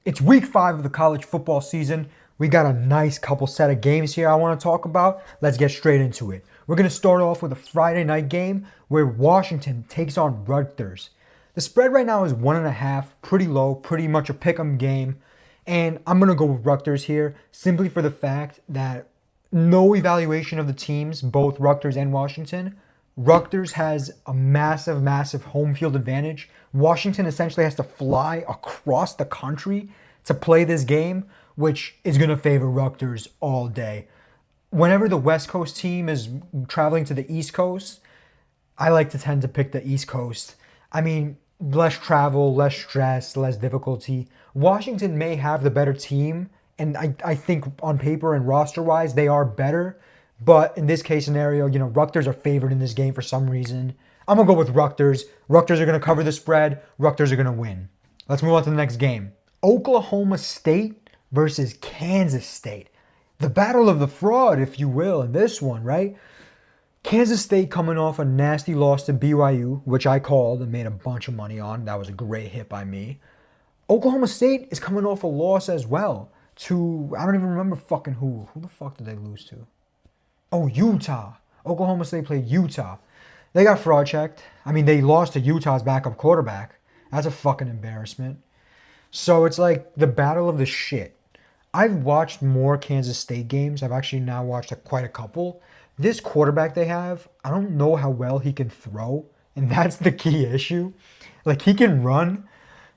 It's week 5 of the college football season. We got a nice couple set of games here I want to talk about. Let's get straight into it. We're going to start off with a Friday night game where Washington takes on Rutgers. The spread right now is 1.5, pretty low, pretty much a pick'em game. And I'm going to go with Rutgers here simply for the fact that no evaluation of the teams, both Rutgers and Washington. Rutgers has a massive home field advantage. Washington essentially has to fly across the country to play this game, which is going to favor Rutgers all day. Whenever the West Coast team is traveling to the East Coast, I like to tend to pick the East Coast. I mean, less travel, less stress, less difficulty. Washington may have the better team, and I think on paper and roster-wise, they are better. But in this case scenario, Rutgers are favored in this game for some reason. I'm going to go with Rutgers. Rutgers are going to cover the spread. Rutgers are going to win. Let's move on to the next game. Oklahoma State versus Kansas State. The battle of the fraud, if you will, in this one, right? Kansas State coming off a nasty loss to BYU, which I called and made a bunch of money on. That was a great hit by me. Oklahoma State is coming off a loss as well to, I don't even remember fucking who. Who the fuck did they lose to? Oh, Utah. Oklahoma State played Utah. They got fraud checked. I mean, they lost to Utah's backup quarterback. That's a fucking embarrassment. So it's like the battle of the shit. I've watched more Kansas State games. I've actually now watched quite a couple. This quarterback they have, I don't know how well he can throw, and that's the key issue. Like, he can run,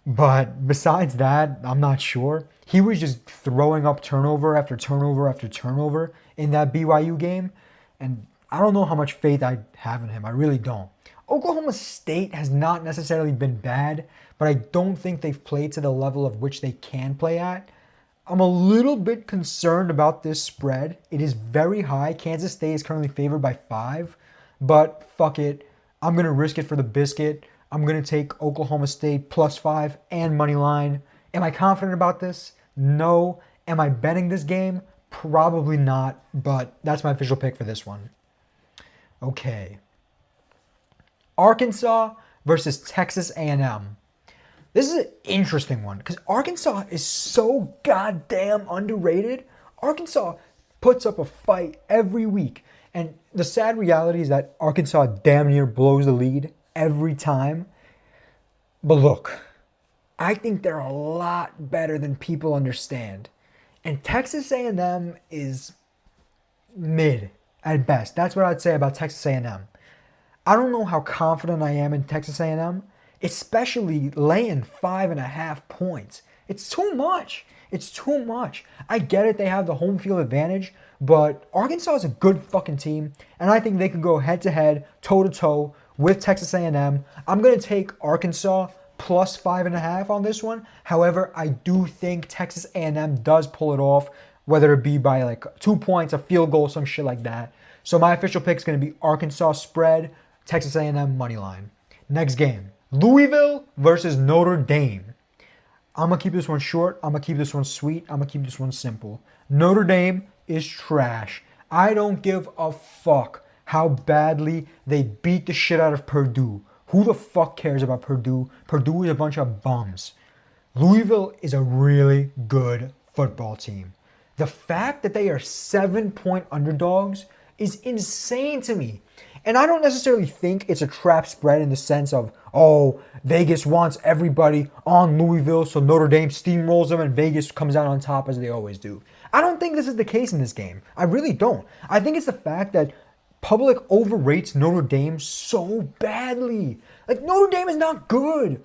but besides that, I'm not sure. He was just throwing up turnover after turnover after turnover in that BYU game, and I don't know how much faith I have in him. I really don't. Oklahoma State has not necessarily been bad, but I don't think they've played to the level of which they can play at. I'm a little bit concerned about this spread. It is very high. Kansas State is currently favored by 5, but fuck it. I'm going to risk it for the biscuit. I'm going to take Oklahoma State +5 and money line. Am I confident about this? No. Am I betting this game? Probably not, but that's my official pick for this one. Okay. Arkansas versus Texas A&M. This is an interesting one because Arkansas is so goddamn underrated. Arkansas puts up a fight every week. And the sad reality is that Arkansas damn near blows the lead every time. But look, I think they're a lot better than people understand. And Texas A&M is mid at best. That's what I'd say about Texas A&M. I don't know how confident I am in Texas A&M, especially laying 5.5 points. It's too much. It's too much. I get it. They have the home field advantage, but Arkansas is a good fucking team, and I think they could go head-to-head, toe-to-toe with Texas A&M. I'm going to take Arkansas +5.5 on this one. However, I do think Texas A&M does pull it off, whether it be by like 2 points, a field goal, some shit like that. So my official pick is going to be Arkansas spread, Texas A&M money line. Next game, Louisville versus Notre Dame. I'm going to keep this one short. I'm going to keep this one sweet. I'm going to keep this one simple. Notre Dame is trash. I don't give a fuck how badly they beat the shit out of Purdue. Who the fuck cares about Purdue? Purdue is a bunch of bums. Louisville is a really good football team. The fact that they are 7-point underdogs is insane to me. And I don't necessarily think it's a trap spread in the sense of, oh, Vegas wants everybody on Louisville, so Notre Dame steamrolls them and Vegas comes out on top as they always do. I don't think this is the case in this game. I really don't. I think it's the fact that public overrates Notre Dame so badly. Like, Notre Dame is not good.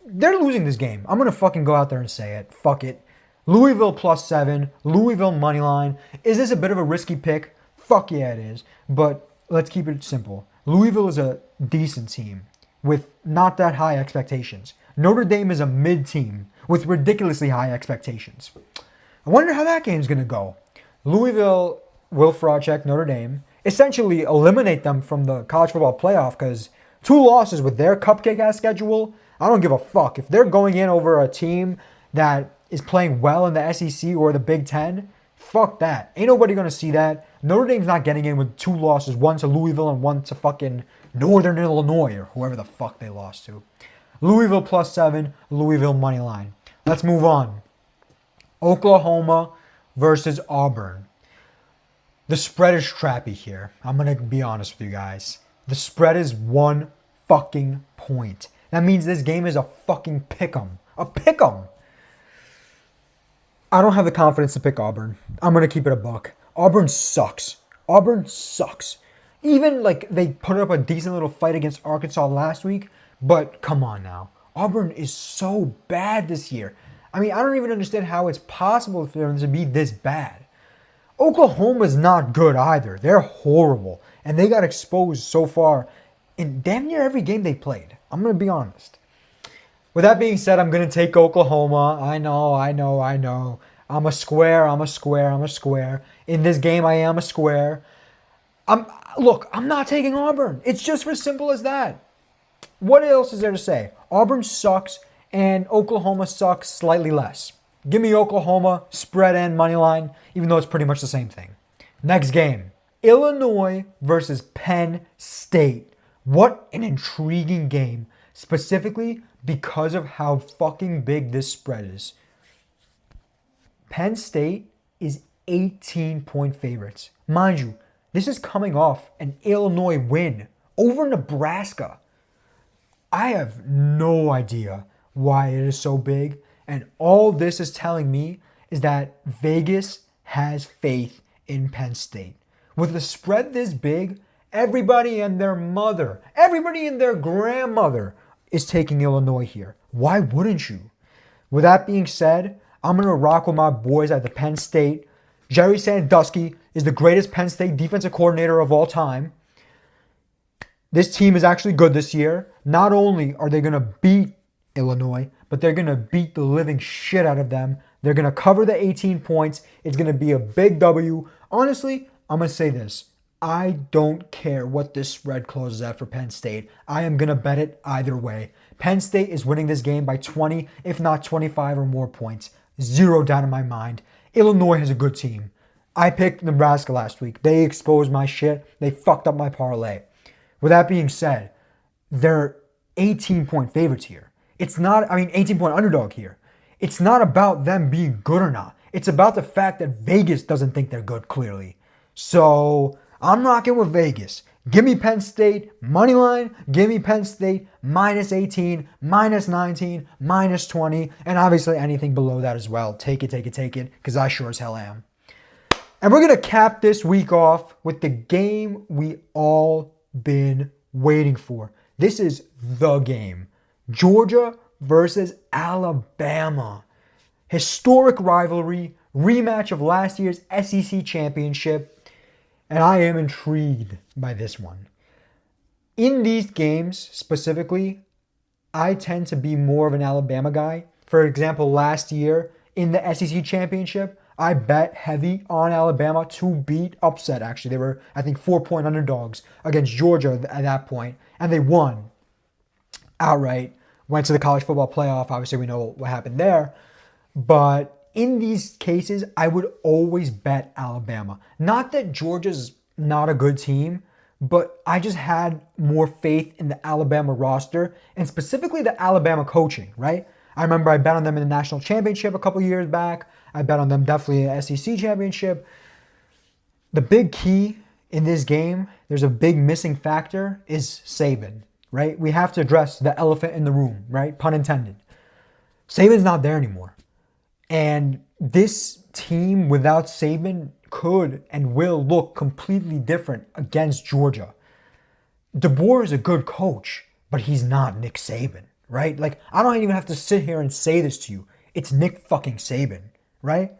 They're losing this game. I'm going to fucking go out there and say it. Fuck it. Louisville +7. Louisville money line. Is this a bit of a risky pick? Fuck yeah, it is. But let's keep it simple. Louisville is a decent team with not that high expectations. Notre Dame is a mid team with ridiculously high expectations. I wonder how that game's going to go. Louisville will fraud check Notre Dame, essentially eliminate them from the college football playoff because 2 losses with their cupcake-ass schedule, I don't give a fuck. If they're going in over a team that is playing well in the SEC or the Big Ten, fuck that. Ain't nobody going to see that. Notre Dame's not getting in with 2 losses, one to Louisville and one to fucking Northern Illinois or whoever the fuck they lost to. Louisville +7, Louisville money line. Let's move on. Oklahoma versus Auburn. The spread is trappy here. I'm going to be honest with you guys. The spread is 1 fucking point. That means this game is a fucking pick'em. A pick'em. I don't have the confidence to pick Auburn. I'm going to keep it a buck. Auburn sucks. Auburn sucks. Even like they put up a decent little fight against Arkansas last week, but come on now. Auburn is so bad this year. I mean, I don't even understand how it's possible for them to be this bad. Oklahoma's not good either. They're horrible. And they got exposed so far in damn near every game they played. I'm going to be honest. With that being said, I'm going to take Oklahoma. I know. I'm a square. In this game, I am a square. I'm not taking Auburn. It's just as simple as that. What else is there to say? Auburn sucks and Oklahoma sucks slightly less. Give me Oklahoma, spread and money line, even though it's pretty much the same thing. Next game, Illinois versus Penn State. What an intriguing game, specifically because of how fucking big this spread is. Penn State is 18-point favorites. Mind you, this is coming off an Illinois win over Nebraska. I have no idea why it is so big, and all this is telling me is that Vegas has faith in Penn State. With a spread this big, everybody and their mother, everybody and their grandmother is taking Illinois here. Why wouldn't you? With that being said, I'm going to rock with my boys at the Penn State. Jerry Sandusky is the greatest Penn State defensive coordinator of all time. This team is actually good this year. Not only are they going to beat Illinois, but they're going to beat the living shit out of them. They're going to cover the 18 points. It's going to be a big W. Honestly, I'm going to say this. I don't care what this spread closes at for Penn State. I am going to bet it either way. Penn State is winning this game by 20, if not 25 or more points. Zero doubt in my mind. Illinois has a good team. I picked Nebraska last week. They exposed my shit. They fucked up my parlay. With that being said, they're 18-point favorites here. 18-point underdog here. It's not about them being good or not. It's about the fact that Vegas doesn't think they're good, clearly. So I'm rocking with Vegas. Give me Penn State money line. Give me Penn State minus 18, minus 19, minus 20, and obviously anything below that as well. Take it, because I sure as hell am. And we're going to cap this week off with the game we all been waiting for. This is the game. Georgia versus Alabama. Historic rivalry, rematch of last year's SEC championship. And I am intrigued by this one. In these games specifically, I tend to be more of an Alabama guy. For example, last year in the SEC championship, I bet heavy on Alabama to beat upset, actually. They were, I think, 4-point underdogs against Georgia at that point, and they won outright. Went to the college football playoff. Obviously, we know what happened there. But in these cases, I would always bet Alabama. Not that Georgia's not a good team, but I just had more faith in the Alabama roster and specifically the Alabama coaching, right? I remember I bet on them in the national championship a couple years back. I bet on them definitely in the SEC championship. The big key in this game, there's a big missing factor, is Saban, right? We have to address the elephant in the room, right? Pun intended. Saban's not there anymore. And this team without Saban could and will look completely different against Georgia. DeBoer is a good coach, but he's not Nick Saban, right? Like, I don't even have to sit here and say this to you. It's Nick fucking Saban, right?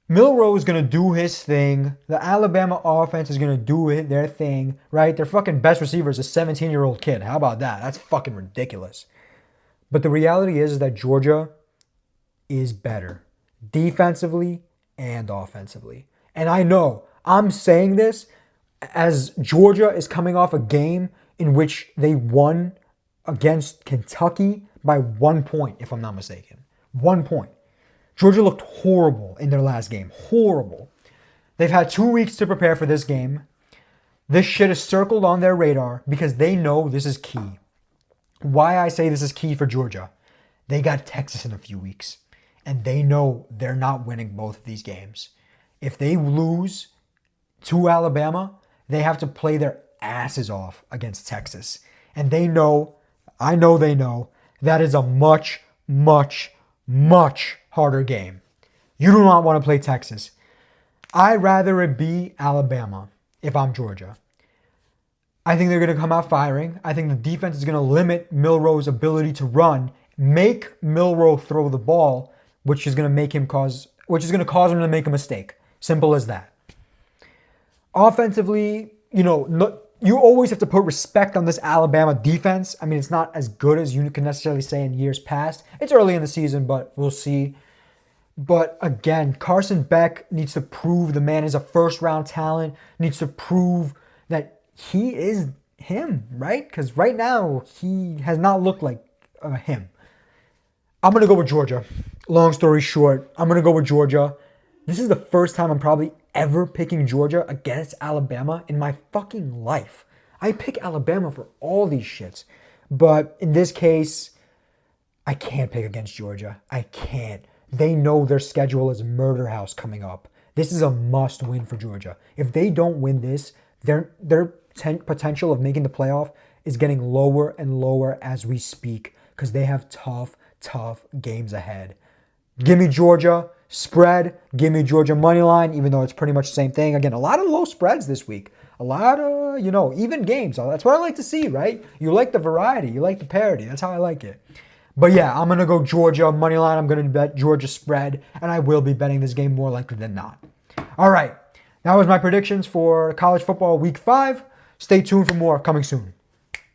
Milroe is going to do his thing. The Alabama offense is going to do their thing, right? Their fucking best receiver is a 17-year-old kid. How about that? That's fucking ridiculous. But the reality is that Georgia is better defensively and offensively. And I know I'm saying this as Georgia is coming off a game in which they won against Kentucky by 1 point, if I'm not mistaken. 1 point. Georgia looked horrible in their last game. Horrible. They've had 2 weeks to prepare for this game. This shit is circled on their radar because they know this is key. Why I say this is key for Georgia. They got Texas in a few weeks. and they know they're not winning both of these games. If they lose to Alabama, they have to play their asses off against Texas. And they know, I know they know, that is a much, much, much harder game. You do not want to play Texas. I'd rather it be Alabama if I'm Georgia. I think they're going to come out firing. I think the defense is going to limit Milroe's ability to run, make Milroe throw the ball, which is going to cause him to make a mistake. Simple as that. Offensively, you always have to put respect on this Alabama defense. I mean, it's not as good as you can necessarily say in years past. It's early in the season, but we'll see. But again, Carson Beck needs to prove the man is a first-round talent, needs to prove that he is him, right? Because right now, he has not looked like him. I'm going to go with Georgia. Long story short, I'm going to go with Georgia. This is the first time I'm probably ever picking Georgia against Alabama in my fucking life. I pick Alabama for all these shits. But in this case, I can't pick against Georgia. I can't. They know their schedule is Murder House coming up. This is a must win for Georgia. If they don't win this, their potential of making the playoff is getting lower and lower as we speak because they have tough games ahead. Give me Georgia spread. Give me Georgia money line, even though it's pretty much the same thing. Again, a lot of low spreads this week. A lot of, even games. That's what I like to see, right? You like the variety. You like the parity. That's how I like it. But yeah, I'm going to go Georgia money line. I'm going to bet Georgia spread, and I will be betting this game more likely than not. All right. That was my predictions for college football week 5. Stay tuned for more coming soon.